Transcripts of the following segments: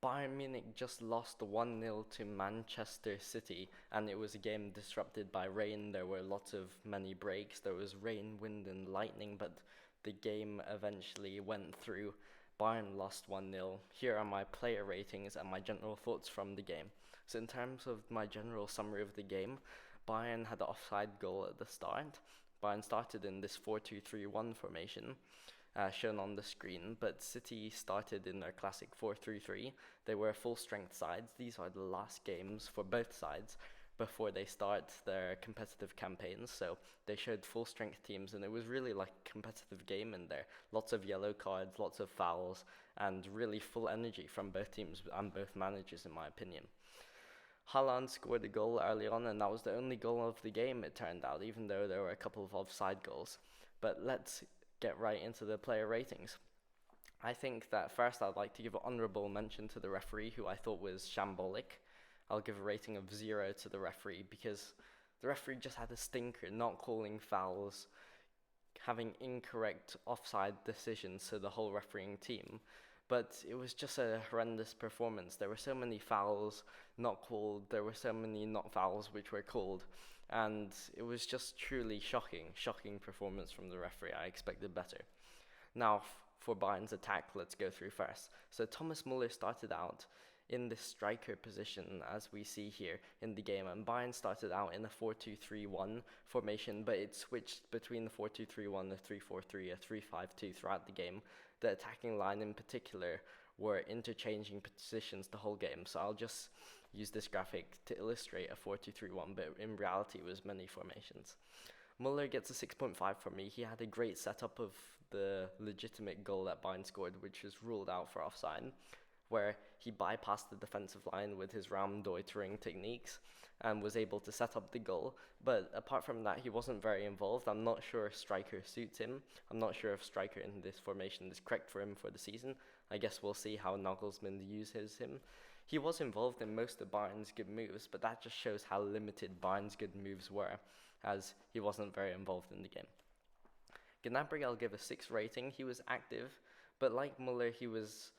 Bayern Munich just lost 1-0 to Manchester City, and it was a game disrupted by rain. There were many breaks. There was rain, wind, and lightning, but the game eventually went through. Bayern lost 1-0. Here are my player ratings and my general thoughts from the game. So, in terms of my general summary of the game, Bayern had the offside goal at the start. Bayern started in this 4-2-3-1 formation shown on the screen, but City started in their classic 4-3-3. They were full-strength sides. These are the last games for both sides before they start their competitive campaigns, so they showed full-strength teams, and it was really like a competitive game in there. Lots of yellow cards, lots of fouls, and really full energy from both teams and both managers, in my opinion. Haaland scored a goal early on, and that was the only goal of the game, it turned out, even though there were a couple of offside goals. But let's get right into the player ratings. I think that first I'd like to give an honourable mention to the referee, who I thought was shambolic. I'll give a rating of 0 to the referee because the referee just had a stinker, not calling fouls, having incorrect offside decisions to the whole refereeing team. But it was just a horrendous performance. There were so many fouls not called, there were so many not fouls which were called, and it was just truly shocking performance from the referee. I expected better. Now, for Bayern's attack, let's go through first. So Thomas Muller started out in the striker position, as we see here in the game, and Bayern started out in a 4-2-3-1 formation, but it switched between the 4-2-3-1, a 3-4-3, a 3-5-2 throughout the game. The attacking line in particular were interchanging positions the whole game, so I'll just use this graphic to illustrate a 4-2-3-1, but in reality it was many formations. Muller gets a 6.5 from me. He had a great setup of the legitimate goal that Bayern scored, which was ruled out for offside, where he bypassed the defensive line with his Raumdeutering techniques and was able to set up the goal. But apart from that, he wasn't very involved. I'm not sure if striker suits him. I'm not sure if striker in this formation is correct for him for the season. I guess we'll see how Nagelsmann uses him. He was involved in most of Bayern's good moves, but that just shows how limited Bayern's good moves were, as he wasn't very involved in the game. Gnabry, I'll give a 6 rating. He was active, but like Muller, he was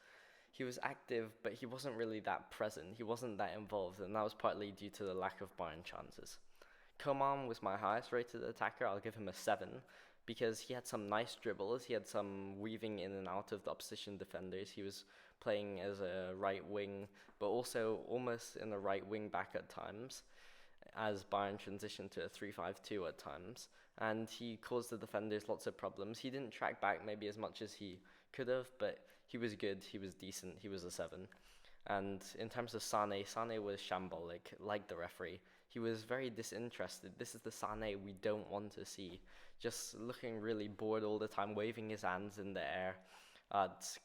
active, but he wasn't really that present. He wasn't that involved, and that was partly due to the lack of Bayern chances. Coman was my highest rated attacker. I'll give him a 7 because he had some nice dribbles. He had some weaving in and out of the opposition defenders. He was playing as a right wing, but also almost in a right wing back at times, as Bayern transitioned to a 3-5-2 at times, and he caused the defenders lots of problems. He didn't track back maybe as much as he could have, but he was good, he was decent, he was a 7. And in terms of Sané was shambolic, like the referee. He was very disinterested. This is the Sané we don't want to see. Just looking really bored all the time, waving his hands in the air at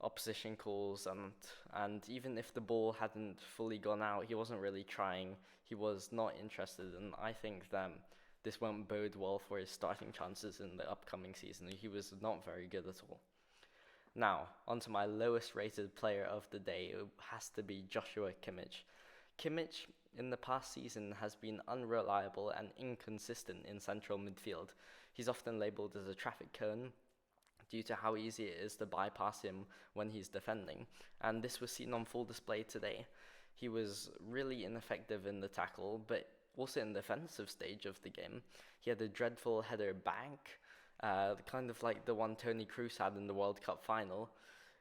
opposition calls, and even if the ball hadn't fully gone out, he wasn't really trying. He was not interested, and I think that this won't bode well for his starting chances in the upcoming season. He was not very good at all. Now, onto my lowest rated player of the day. It has to be Joshua Kimmich. Kimmich, in the past season, has been unreliable and inconsistent in central midfield. He's often labelled as a traffic cone due to how easy it is to bypass him when he's defending, and this was seen on full display today. He was really ineffective in the tackle, but also in the defensive stage of the game. He had a dreadful header back, kind of like the one Toni Kroos had in the World Cup final,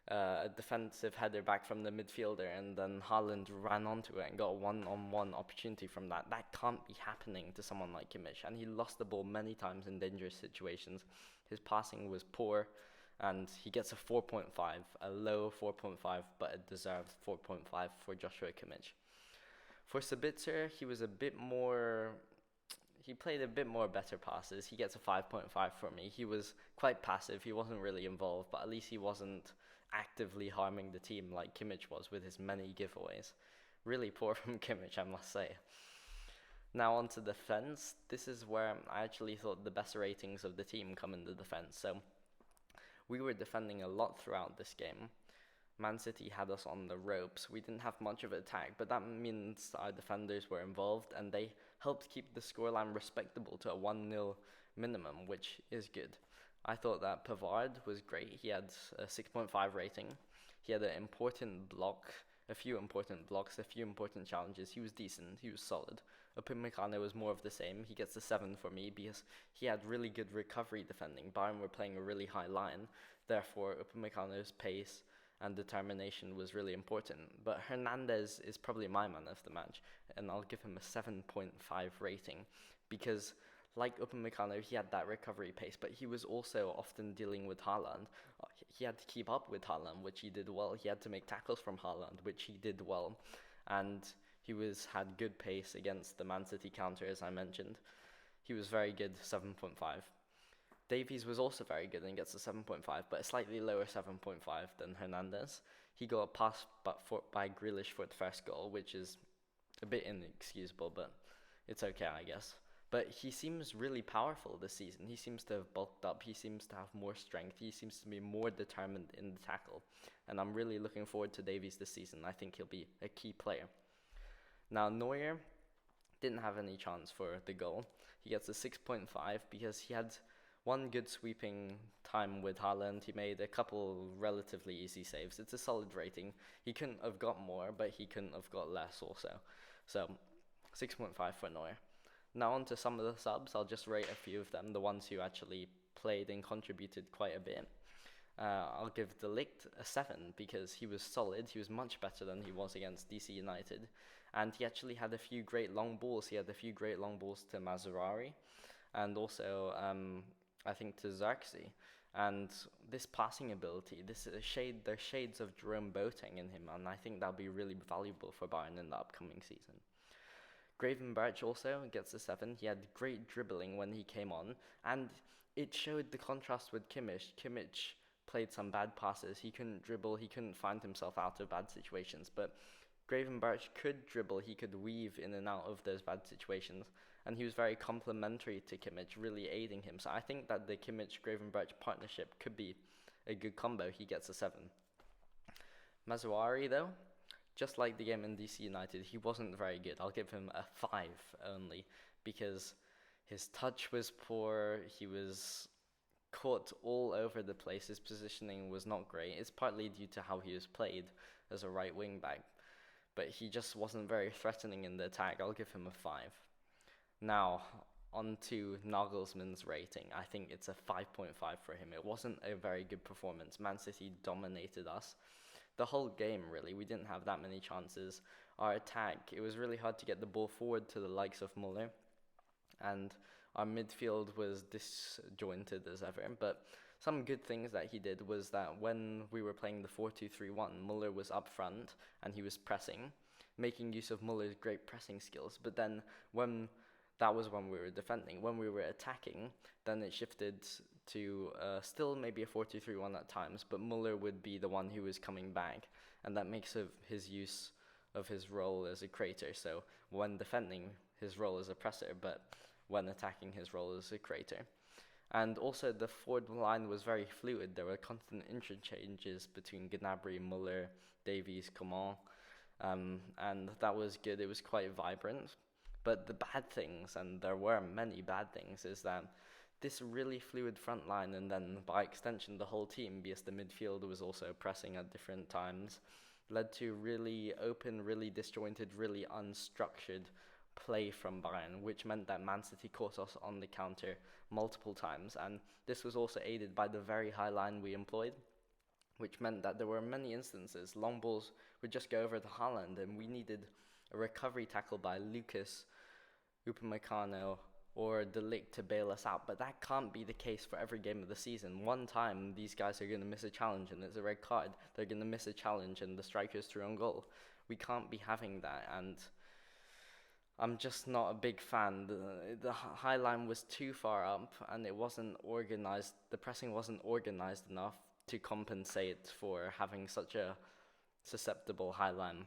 a defensive header back from the midfielder, and then Haaland ran onto it and got a one-on-one opportunity from that. That can't be happening to someone like Kimmich, and he lost the ball many times in dangerous situations. His passing was poor, and he gets a 4.5, a low 4.5, but a deserved 4.5 for Joshua Kimmich. For Sabitzer, he played a bit more better passes. He gets a 5.5 from me. He was quite passive. He wasn't really involved, but at least he wasn't actively harming the team like Kimmich was with his many giveaways. Really poor from Kimmich, I must say. Now on to defense. This is where I actually thought the best ratings of the team come in the defense. So we were defending a lot throughout this game. Man City had us on the ropes. We didn't have much of an attack, but that means our defenders were involved, and they helped keep the scoreline respectable to a 1-0 minimum, which is good. I thought that Pavard was great. He had a 6.5 rating. He had an important block, a few important blocks, a few important challenges. He was decent, he was solid. Upamecano was more of the same. He gets a 7 for me because he had really good recovery defending. Bayern were playing a really high line, therefore Upamecano's pace and determination was really important. But Hernandez is probably my man of the match, and I'll give him a 7.5 rating because, like Upamecano, he had that recovery pace, but he was also often dealing with Haaland. He had to keep up with Haaland, which he did well. He had to make tackles from Haaland, which he did well, and he had good pace against the Man City counter, as I mentioned. He was very good, 7.5. Davies was also very good and gets a 7.5, but a slightly lower 7.5 than Hernandez. He got a pass by Grealish for the first goal, which is a bit inexcusable, but it's okay, I guess. But he seems really powerful this season. He seems to have bulked up. He seems to have more strength. He seems to be more determined in the tackle. And I'm really looking forward to Davies this season. I think he'll be a key player. Now, Neuer didn't have any chance for the goal. He gets a 6.5 because he had one good sweeping time with Haaland. He made a couple relatively easy saves. It's a solid rating. He couldn't have got more, but he couldn't have got less also. So, 6.5 for Neuer. Now on to some of the subs. I'll just rate a few of them, the ones who actually played and contributed quite a bit. I'll give De Ligt a 7 because he was solid. He was much better than he was against DC United. And he actually had a few great long balls. He had a few great long balls to Mazraoui and also I think to Xerxes. And this passing ability, there's shades of Jerome Boateng in him, and I think that'll be really valuable for Bayern in the upcoming season. Gravenberch also gets a 7. He had great dribbling when he came on, and it showed the contrast with Kimmich. Kimmich played some bad passes. He couldn't dribble. He couldn't find himself out of bad situations, but Gravenberch could dribble. He could weave in and out of those bad situations, and he was very complementary to Kimmich, really aiding him. So I think that the Kimmich-Gravenberch partnership could be a good combo. He gets a 7. Mazraoui, though, just like the game in DC United, he wasn't very good. I'll give him a 5 only because his touch was poor. He was caught all over the place. His positioning was not great. It's partly due to how he was played as a right wing back, but he just wasn't very threatening in the attack. I'll give him a 5. Now, on to Nagelsmann's rating. I think it's a 5.5 for him. It wasn't a very good performance. Man City dominated us the whole game, really. We didn't have that many chances. Our attack, it was really hard to get the ball forward to the likes of Muller, and our midfield was disjointed as ever. But some good things that he did was that when we were playing the 4-2-3-1, Muller was up front and he was pressing, making use of Muller's great pressing skills. But then that was when we were defending. When we were attacking, then it shifted to still maybe a 4-2-3-1 at times, but Muller would be the one who was coming back, and that makes of his use of his role as a creator. So when defending, his role as a presser, but when attacking, his role as a creator. And also the forward line was very fluid. There were constant interchanges between Gnabry, Muller, Davies, Coman, and that was good. It was quite vibrant. But the bad things, and there were many bad things, is that this really fluid front line, and then by extension the whole team, because the midfield was also pressing at different times, led to really open, really disjointed, really unstructured play from Bayern, which meant that Man City caught us on the counter multiple times. And this was also aided by the very high line we employed, which meant that there were many instances long balls would just go over to Haaland, and we needed a recovery tackle by Lucas, Upamecano, or De Ligt to bail us out. But that can't be the case for every game of the season. One time, these guys are going to miss a challenge and it's a red card. They're going to miss a challenge and the striker's through on goal. We can't be having that, and I'm just not a big fan. The high line was too far up and it wasn't organized. The pressing wasn't organized enough to compensate for having such a susceptible high line.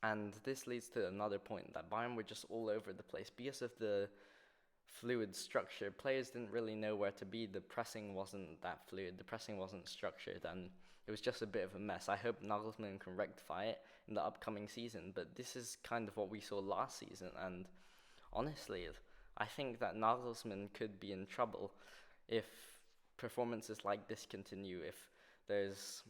And this leads to another point, that Bayern were just all over the place. Because of the fluid structure, players didn't really know where to be. The pressing wasn't that fluid, the pressing wasn't structured, and it was just a bit of a mess. I hope Nagelsmann can rectify it in the upcoming season, but this is kind of what we saw last season, and honestly, I think that Nagelsmann could be in trouble if performances like this continue, if there's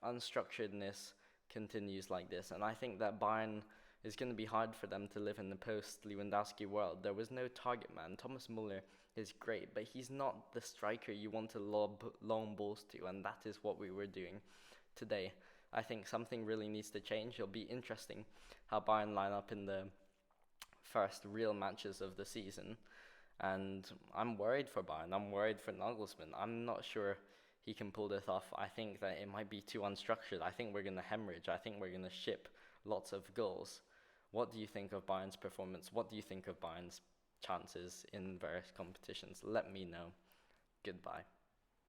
unstructuredness continues like this. And I think that Bayern is going to be hard for them to live in the post-Lewandowski world. There was no target man. Thomas Muller is great, but he's not the striker you want to lob long balls to, and that is what we were doing today. I think something really needs to change. It'll be interesting how Bayern line up in the first real matches of the season. And I'm worried for Bayern. I'm worried for Nagelsmann. I'm not sure he can pull this off. I think that it might be too unstructured. I think we're going to hemorrhage. I think we're going to ship lots of goals. What do you think of Bayern's performance? What do you think of Bayern's chances in various competitions? Let me know. Goodbye.